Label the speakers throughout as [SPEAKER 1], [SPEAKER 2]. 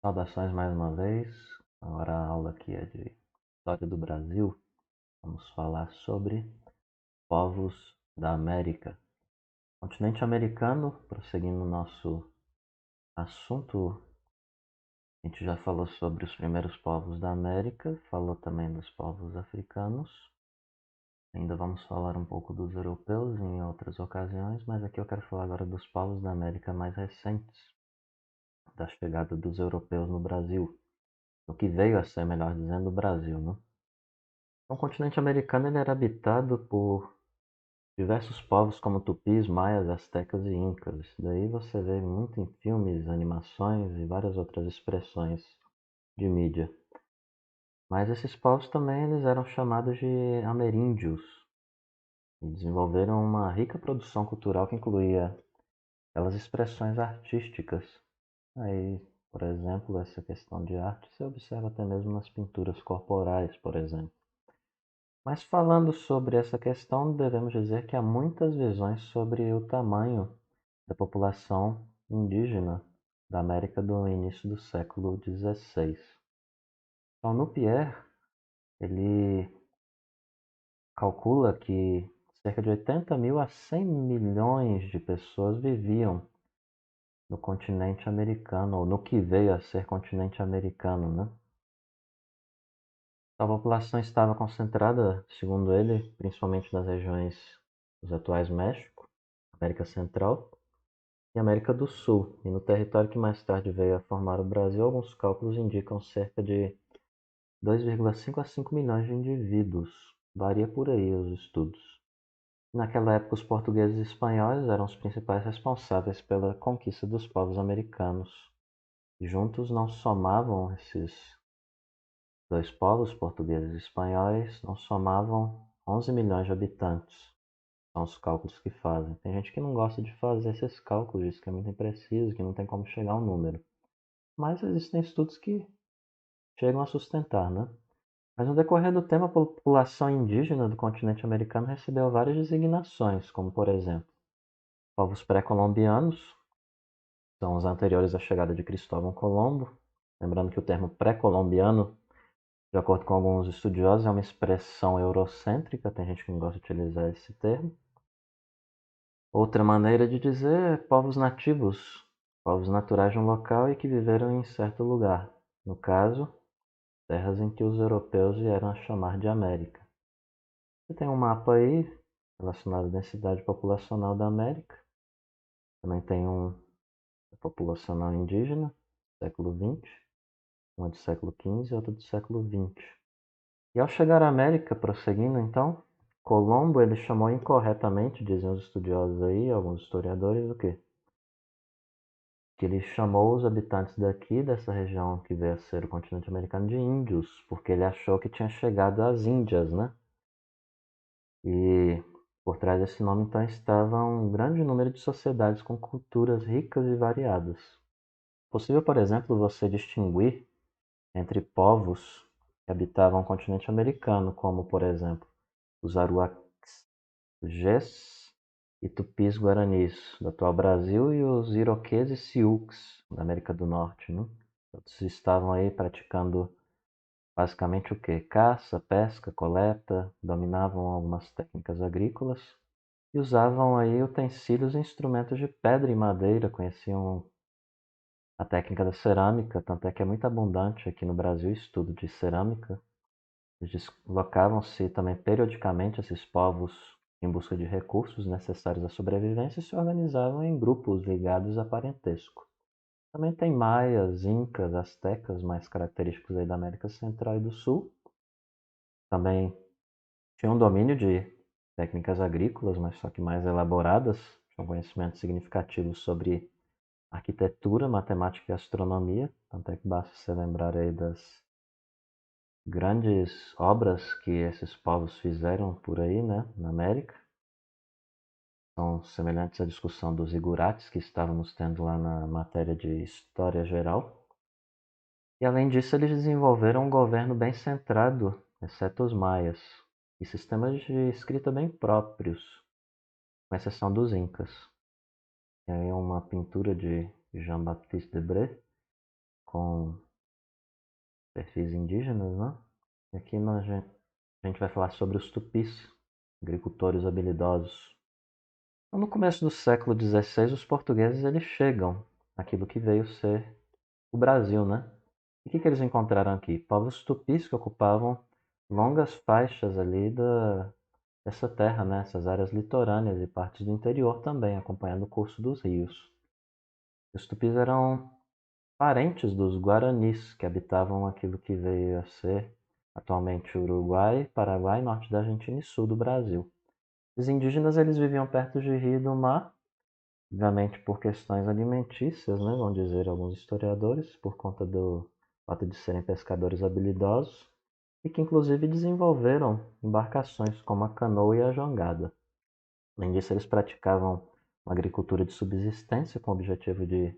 [SPEAKER 1] Saudações mais uma vez. Agora a aula aqui é de História do Brasil. Vamos falar sobre povos da América. Continente americano, prosseguindo o nosso assunto, a gente já falou sobre os primeiros povos da América, falou também dos povos africanos. Ainda vamos falar um pouco dos europeus em outras ocasiões, mas aqui eu quero falar agora dos povos da América mais recentes, da chegada dos europeus no Brasil, o que veio a ser, melhor dizendo, o Brasil, né? O continente americano ele era habitado por diversos povos como tupis, maias, astecas e incas. Isso daí você vê muito em filmes, animações e várias outras expressões de mídia. Mas esses povos também eles eram chamados de ameríndios e desenvolveram uma rica produção cultural que incluía aquelas expressões artísticas. Aí, por exemplo, essa questão de arte você observa até mesmo nas pinturas corporais, por exemplo. Mas falando sobre essa questão, devemos dizer que há muitas visões sobre o tamanho da população indígena da América do início do século XVI. Então, Nupierre, ele calcula que cerca de 80 mil a 100 milhões de pessoas viviam no continente americano, ou no que veio a ser continente americano, né? A população estava concentrada, segundo ele, principalmente nas regiões dos atuais México, América Central e América do Sul, e no território que mais tarde veio a formar o Brasil, alguns cálculos indicam cerca de 2,5 a 5 milhões de indivíduos. Varia por aí os estudos. Naquela época, os portugueses e espanhóis eram os principais responsáveis pela conquista dos povos americanos. Juntos não somavam esses dois povos, portugueses e espanhóis, não somavam 11 milhões de habitantes. São os cálculos que fazem. Tem gente que não gosta de fazer esses cálculos, diz que é muito impreciso, que não tem como chegar ao número. Mas existem estudos que chegam a sustentar, né? Mas no decorrer do tempo, a população indígena do continente americano recebeu várias designações, como por exemplo, povos pré-colombianos, são os anteriores à chegada de Cristóvão Colombo. Lembrando que o termo pré-colombiano, de acordo com alguns estudiosos, é uma expressão eurocêntrica, tem gente que não gosta de utilizar esse termo. Outra maneira de dizer é povos nativos, povos naturais de um local e que viveram em certo lugar. No caso, terras em que os europeus vieram a chamar de América. Você tem um mapa aí relacionado à densidade populacional da América. Também tem um populacional indígena, século XX, uma do século XV e outra do século XX. E ao chegar à América, prosseguindo então, Colombo ele chamou incorretamente, dizem os estudiosos aí, alguns historiadores, o quê? Que ele chamou os habitantes daqui, dessa região que veio a ser o continente americano, de índios, porque ele achou que tinha chegado às Índias, né? E por trás desse nome, então, estava um grande número de sociedades com culturas ricas e variadas. Possível, por exemplo, você distinguir entre povos que habitavam o continente americano, como, por exemplo, os Aruacs, e Tupis-Guaranis, do atual Brasil, e os Iroqueses e Sioux, da América do Norte, né? Todos estavam aí praticando basicamente o quê? Caça, pesca, coleta, dominavam algumas técnicas agrícolas e usavam aí utensílios e instrumentos de pedra e madeira, conheciam a técnica da cerâmica, tanto é que é muito abundante aqui no Brasil o estudo de cerâmica. Deslocavam-se também periodicamente esses povos em busca de recursos necessários à sobrevivência e se organizavam em grupos ligados a parentesco. Também tem maias, incas, astecas, mais característicos aí da América Central e do Sul. Também tinham um domínio de técnicas agrícolas, mas só que mais elaboradas, tinham conhecimentos significativos sobre arquitetura, matemática e astronomia, tanto é que basta se lembrar aí das grandes obras que esses povos fizeram por aí, né, na América. São semelhantes à discussão dos zigurates que estávamos tendo lá na matéria de História Geral. E além disso, eles desenvolveram um governo bem centrado, exceto os maias, e sistemas de escrita bem próprios, com exceção dos incas. E aí uma pintura de Jean-Baptiste Debré, com perfis indígenas, né? E aqui a gente vai falar sobre os tupis, agricultores habilidosos. Então, no começo do século XVI, os portugueses eles chegam naquilo que veio ser o Brasil, né? E o que eles encontraram aqui? Povos tupis que ocupavam longas faixas ali dessa terra, né? Essas áreas litorâneas e partes do interior também, acompanhando o curso dos rios. Os tupis eram parentes dos guaranis, que habitavam aquilo que veio a ser atualmente Uruguai, Paraguai, norte da Argentina e sul do Brasil. Os indígenas eles viviam perto de rio e do mar, obviamente por questões alimentícias, né, vão dizer alguns historiadores, por conta do fato de serem pescadores habilidosos, e que inclusive desenvolveram embarcações como a canoa e a jangada. Além disso, eles praticavam uma agricultura de subsistência com o objetivo de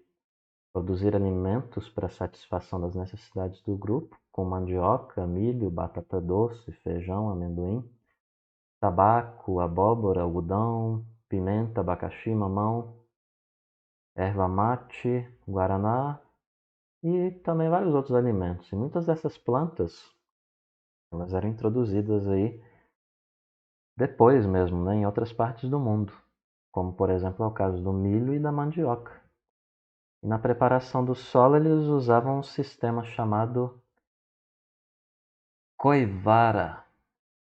[SPEAKER 1] produzir alimentos para satisfação das necessidades do grupo, com mandioca, milho, batata doce, feijão, amendoim, tabaco, abóbora, algodão, pimenta, abacaxi, mamão, erva mate, guaraná e também vários outros alimentos. E muitas dessas plantas, elas eram introduzidas aí depois mesmo, né, em outras partes do mundo, como por exemplo é o caso do milho e da mandioca. E na preparação do solo eles usavam um sistema chamado Coivara.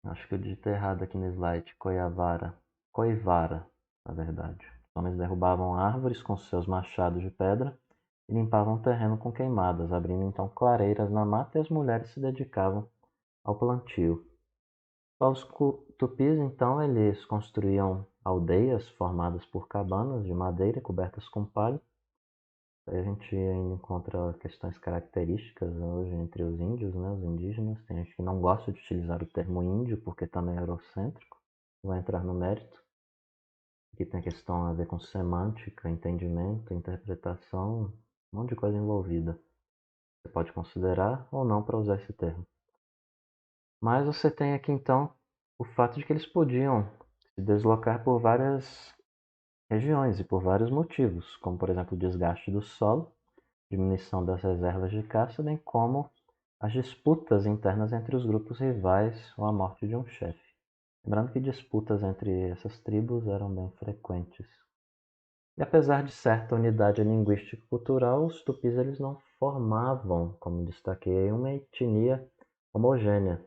[SPEAKER 1] Acho que eu digitei errado aqui no slide. Coivara. Coivara, na verdade. Os homens derrubavam árvores com seus machados de pedra e limpavam o terreno com queimadas, abrindo então clareiras na mata e as mulheres se dedicavam ao plantio. Os tupis, então, eles construíam aldeias formadas por cabanas de madeira cobertas com palha. Aí a gente ainda encontra questões características hoje entre os índios, né, os indígenas. Tem gente que não gosta de utilizar o termo índio porque também é eurocêntrico. Vou entrar no mérito. Aqui tem questão a ver com semântica, entendimento, interpretação, um monte de coisa envolvida. Você pode considerar ou não para usar esse termo. Mas você tem aqui então o fato de que eles podiam se deslocar por várias regiões e por vários motivos, como por exemplo o desgaste do solo, diminuição das reservas de caça, bem como as disputas internas entre os grupos rivais ou a morte de um chefe. Lembrando que disputas entre essas tribos eram bem frequentes. E apesar de certa unidade linguística e cultural, os tupis eles não formavam, como destaquei, uma etnia homogênea.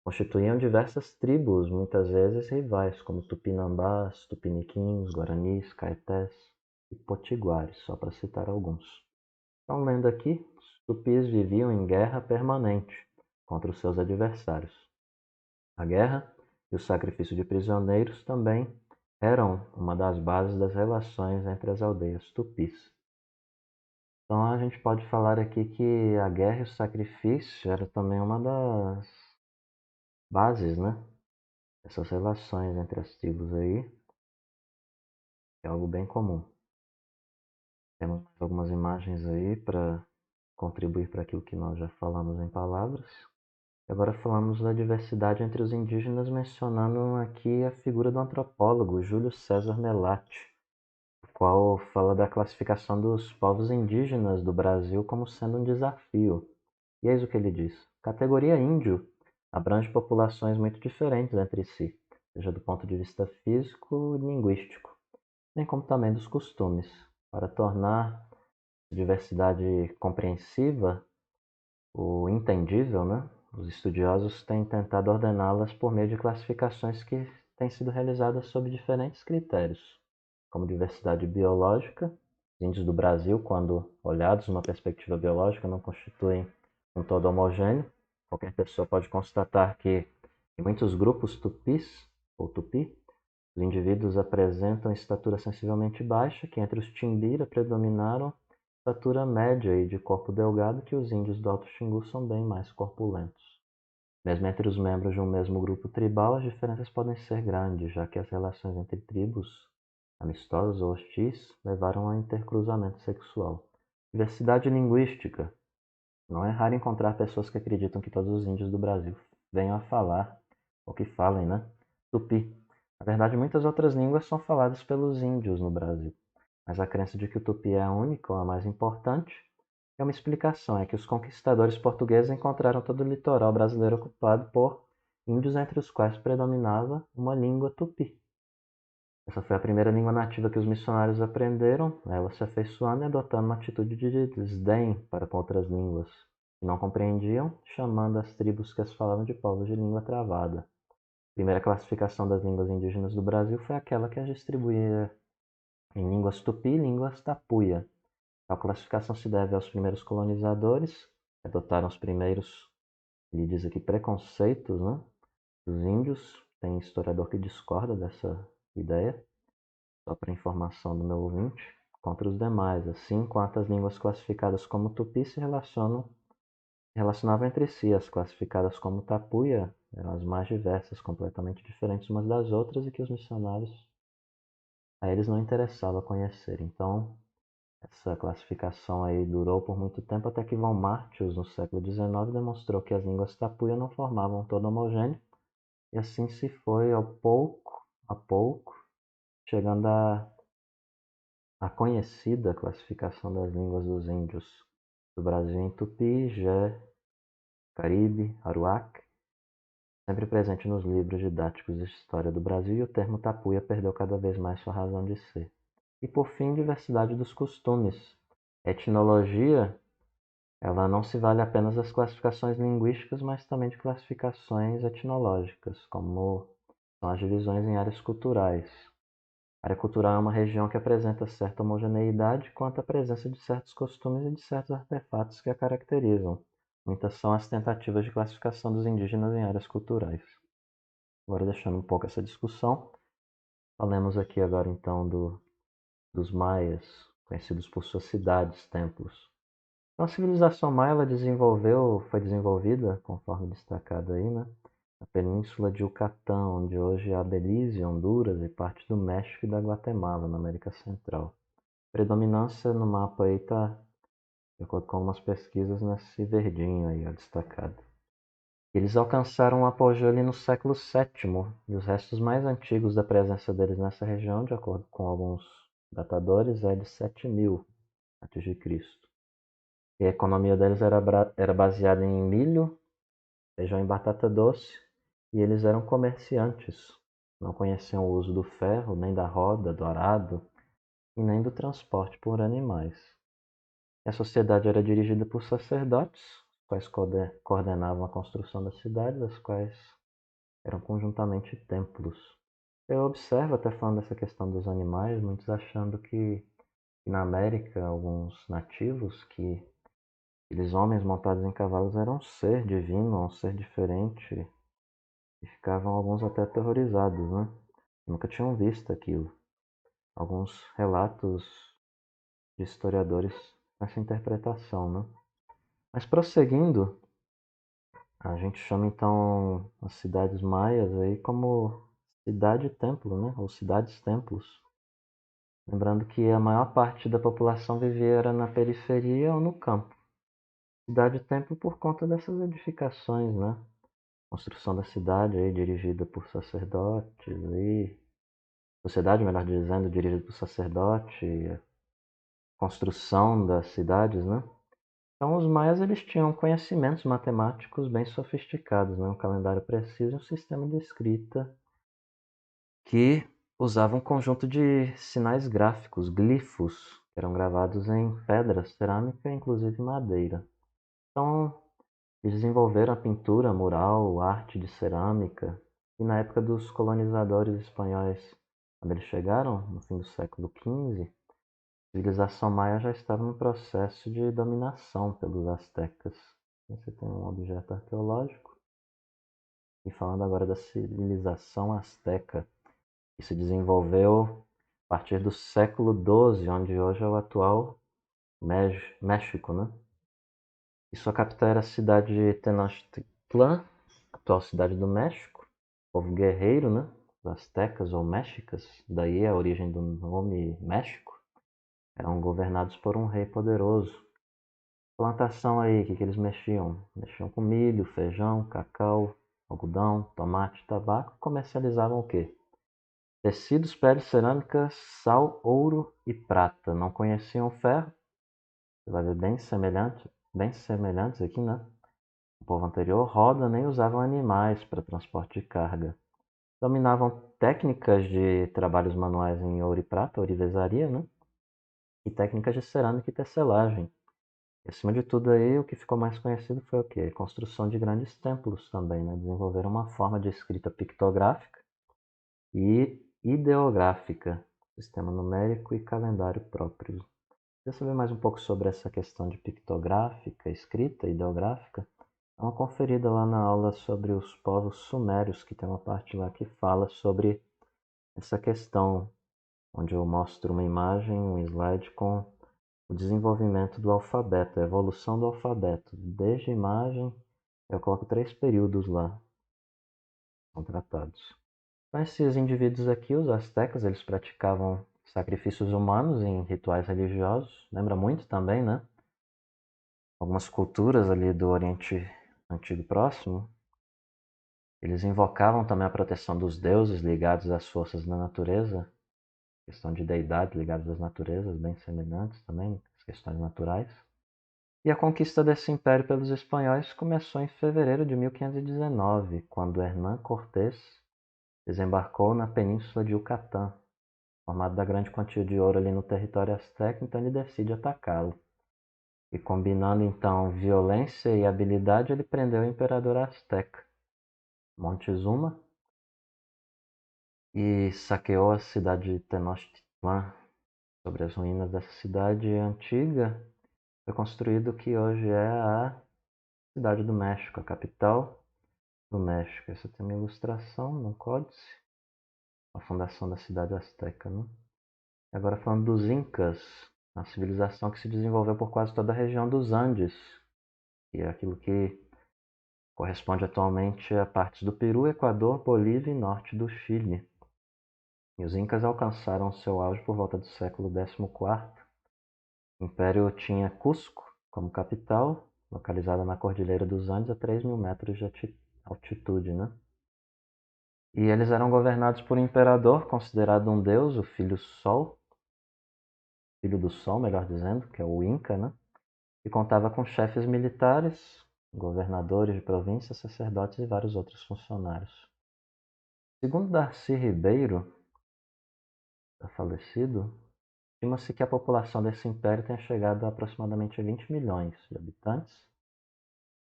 [SPEAKER 1] Constituíam diversas tribos, muitas vezes rivais, como tupinambás, tupiniquins, guaranis, caetés e potiguares, só para citar alguns. Então, lendo aqui, os tupis viviam em guerra permanente contra os seus adversários. A guerra e o sacrifício de prisioneiros também eram uma das bases das relações entre as aldeias tupis. Então a gente pode falar aqui que a guerra e o sacrifício era também uma das bases, né? Essas relações entre as tribos aí é algo bem comum. Temos mais algumas imagens aí para contribuir para aquilo que nós já falamos em palavras. Agora falamos da diversidade entre os indígenas, mencionando aqui a figura do antropólogo Júlio César Melatti, o qual fala da classificação dos povos indígenas do Brasil como sendo um desafio. E eis o que ele diz: categoria índio abrange populações muito diferentes entre si, seja do ponto de vista físico e linguístico, bem como também dos costumes. Para tornar a diversidade compreensiva, o entendível, né? Os estudiosos têm tentado ordená-las por meio de classificações que têm sido realizadas sob diferentes critérios, como diversidade biológica. Os índios do Brasil, quando olhados numa perspectiva biológica, não constituem um todo homogêneo. Qualquer pessoa pode constatar que em muitos grupos tupis ou tupi, os indivíduos apresentam estatura sensivelmente baixa, que entre os timbira predominaram estatura média e de corpo delgado, que os índios do Alto Xingu são bem mais corpulentos. Mesmo entre os membros de um mesmo grupo tribal, as diferenças podem ser grandes, já que as relações entre tribos amistosas ou hostis levaram a intercruzamento sexual. Diversidade linguística. Não é raro encontrar pessoas que acreditam que todos os índios do Brasil venham a falar, ou que falem, né? Tupi. Na verdade, muitas outras línguas são faladas pelos índios no Brasil, mas a crença de que o tupi é a única ou a mais importante É uma explicação, é que os conquistadores portugueses encontraram todo o litoral brasileiro ocupado por índios entre os quais predominava uma língua tupi. Essa foi a primeira língua nativa que os missionários aprenderam, ela se afeiçoando e adotando uma atitude de desdém para com outras línguas que não compreendiam, chamando as tribos que as falavam de povos de língua travada. A primeira classificação das línguas indígenas do Brasil foi aquela que as distribuía em línguas tupi e línguas tapuia. A classificação se deve aos primeiros colonizadores, que adotaram os primeiros, ele diz aqui, preconceitos, né, dos índios. Tem historiador que discorda dessa ideia, só para informação do meu ouvinte, contra os demais, assim quanto as línguas classificadas como tupi relacionavam entre si. As classificadas como tapuia eram as mais diversas, completamente diferentes umas das outras e que os missionários a eles não interessava conhecer. Então, essa classificação aí durou por muito tempo até que von Martius, no século XIX, demonstrou que as línguas tapuia não formavam um todo homogêneo, e assim se foi a pouco, chegando à conhecida classificação das línguas dos índios do Brasil em Tupi, Jé, Caribe, Aruac, sempre presente nos livros didáticos de história do Brasil, e o termo tapuia perdeu cada vez mais sua razão de ser. E por fim, diversidade dos costumes. Etnologia, ela não se vale apenas das classificações linguísticas, mas também de classificações etnológicas, como são as divisões em áreas culturais. A área cultural é uma região que apresenta certa homogeneidade quanto à presença de certos costumes e de certos artefatos que a caracterizam. Muitas são as tentativas de classificação dos indígenas em áreas culturais. Agora, deixando um pouco essa discussão, falemos aqui agora então dos maias, conhecidos por suas cidades, templos. Então, a civilização maia ela foi desenvolvida, conforme destacado aí, né, na península de Yucatán, onde hoje é a Belize, Honduras e parte do México e da Guatemala, na América Central. Predominância no mapa aí está, de acordo com algumas pesquisas, nesse verdinho aí, ó, destacado. Eles alcançaram um apogeu ali no século VII, e os restos mais antigos da presença deles nessa região, de acordo com alguns datadores, é de 7000 a.C. E a economia deles era baseada em milho, feijão e batata doce, e eles eram comerciantes. Não conheciam o uso do ferro, nem da roda, do arado, e nem do transporte por animais. A sociedade era dirigida por sacerdotes, os quais coordenavam a construção das cidades, as quais eram conjuntamente templos. Eu observo, até falando dessa questão dos animais, muitos achando que na América, alguns nativos, que aqueles homens montados em cavalos eram um ser divino, um ser diferente, e ficavam alguns até aterrorizados, né? Nunca tinham visto aquilo. Alguns relatos de historiadores com essa interpretação, né? Mas prosseguindo, a gente chama então as cidades maias aí como cidade-templo, né? Ou cidades-templos. Lembrando que a maior parte da população vivia era na periferia ou no campo. Cidade-templo por conta dessas edificações, né? Construção da cidade aí, dirigida por sacerdotes e sociedade, melhor dizendo, dirigida por sacerdote, a construção das cidades, né? Então os maias eles tinham conhecimentos matemáticos bem sofisticados, né? Um calendário preciso e um sistema de escrita que usava um conjunto de sinais gráficos, glifos, que eram gravados em pedra, cerâmica e inclusive madeira. Então eles desenvolveram a pintura mural, arte de cerâmica, e na época dos colonizadores espanhóis, quando eles chegaram, no fim do século XV, a civilização maia já estava no processo de dominação pelos astecas. Você tem um objeto arqueológico. E falando agora da civilização asteca, que se desenvolveu a partir do século XII, onde hoje é o atual México, né? E sua capital era a cidade de Tenochtitlan, atual cidade do México, povo guerreiro, né? Os astecas ou mexicas, daí a origem do nome México, eram governados por um rei poderoso. Plantação aí, o que eles mexiam? Mexiam com milho, feijão, cacau, algodão, tomate, tabaco. Comercializavam o quê? Tecidos, peles, cerâmica, sal, ouro e prata. Não conheciam ferro, Você vai ver bem semelhantes aqui, né? O povo anterior, roda, nem usavam animais para transporte de carga. Dominavam técnicas de trabalhos manuais em ouro e prata, ourivesaria, né? E técnicas de cerâmica e tecelagem. E, acima de tudo aí, o que ficou mais conhecido foi o quê? A construção de grandes templos também, né? Desenvolveram uma forma de escrita pictográfica e ideográfica, sistema numérico e calendário próprio. Quer saber mais um pouco sobre essa questão de pictográfica, escrita, ideográfica? Dá uma conferida lá na aula sobre os povos sumérios, que tem uma parte lá que fala sobre essa questão, onde eu mostro uma imagem, um slide com o desenvolvimento do alfabeto, a evolução do alfabeto. Desde a imagem, eu coloco 3 períodos lá, são tratados. Então, esses indivíduos aqui, os astecas, eles praticavam sacrifícios humanos em rituais religiosos. Lembra muito também, né? Algumas culturas ali do Oriente Antigo Próximo. Eles invocavam também a proteção dos deuses ligados às forças da natureza, questão de deidades ligadas às naturezas, bem semelhantes também, as questões naturais. E a conquista desse império pelos espanhóis começou em fevereiro de 1519, quando Hernán Cortés desembarcou na península de Yucatán, formado da grande quantia de ouro ali no território azteca, então ele decide atacá-lo. E combinando então violência e habilidade, ele prendeu o imperador azteca, Montezuma, e saqueou a cidade de Tenochtitlan. Sobre as ruínas dessa cidade antiga, foi construído o que hoje é a Cidade do México, a capital do México. Essa tem uma ilustração no códice, a fundação da cidade azteca, né? Agora falando dos Incas, a civilização que se desenvolveu por quase toda a região dos Andes, que é aquilo que corresponde atualmente a partes do Peru, Equador, Bolívia e norte do Chile. E os Incas alcançaram seu auge por volta do século XIV. O império tinha Cusco como capital, localizada na Cordilheira dos Andes a 3.000 metros de altitude, né? E eles eram governados por um imperador considerado um deus, o Filho do Sol, melhor dizendo, que é o Inca, né? E contava com chefes militares, governadores de províncias, sacerdotes e vários outros funcionários. Segundo Darcy Ribeiro, falecido, estima-se que a população desse império tenha chegado a aproximadamente 20 milhões de habitantes,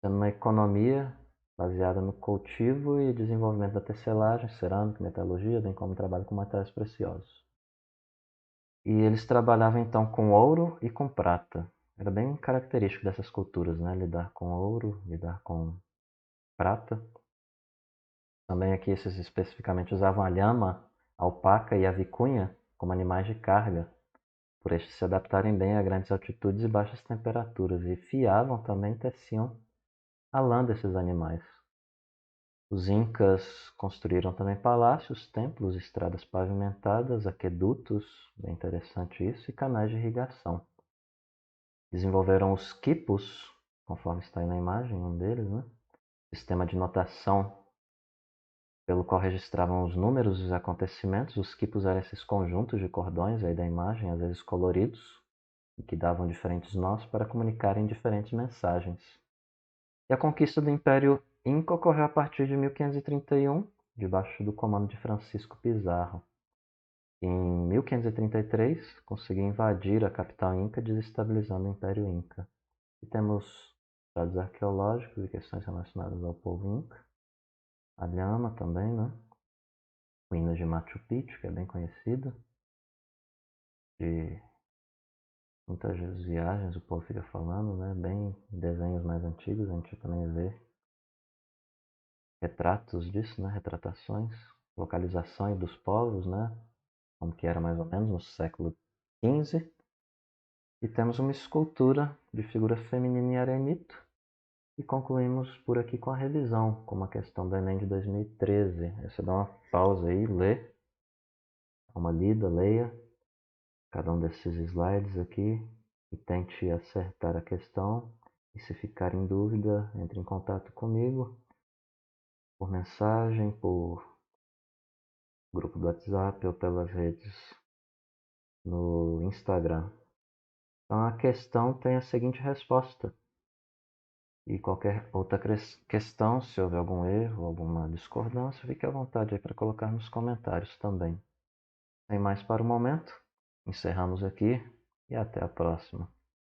[SPEAKER 1] sendo uma economia baseada no cultivo e desenvolvimento da tecelagem, cerâmica, metalurgia, bem como trabalho com metais preciosos. E eles trabalhavam então com ouro e com prata. Era bem característico dessas culturas, né? Lidar com ouro, lidar com prata. Também aqui esses especificamente usavam a lhama, a alpaca e a vicunha como animais de carga, por estes se adaptarem bem a grandes altitudes e baixas temperaturas, e fiavam também e teciam a lã desses animais. Os incas construíram também palácios, templos, estradas pavimentadas, aquedutos, bem interessante isso, e canais de irrigação. Desenvolveram os quipos, conforme está aí na imagem, um deles, né? Sistema de notação pelo qual registravam os números dos acontecimentos. Os quipos eram esses conjuntos de cordões aí da imagem, às vezes coloridos, e que davam diferentes nós para comunicarem diferentes mensagens. E a conquista do Império Inca ocorreu a partir de 1531, debaixo do comando de Francisco Pizarro. Em 1533, conseguiu invadir a capital inca, desestabilizando o Império Inca. E temos dados arqueológicos e questões relacionadas ao povo inca. A Lhama também, né? Ruínas de Machu Picchu, que é bem conhecido. De muitas viagens o povo fica falando, né? Bem desenhos mais antigos, a gente também vê retratos disso, né? Retratações, localizações dos povos, né? Como que era mais ou menos no século XV. E temos uma escultura de figura feminina em arenito. E concluímos por aqui com a revisão, com uma questão do Enem de 2013. Aí você dá uma pausa aí, lê, dá uma lida, leia cada um desses slides aqui e tente acertar a questão. E se ficar em dúvida, entre em contato comigo por mensagem, por grupo do WhatsApp ou pelas redes no Instagram. Então a questão tem a seguinte resposta. E qualquer outra questão, se houver algum erro, alguma discordância, fique à vontade aí para colocar nos comentários também. Sem mais para o momento, encerramos aqui e até a próxima.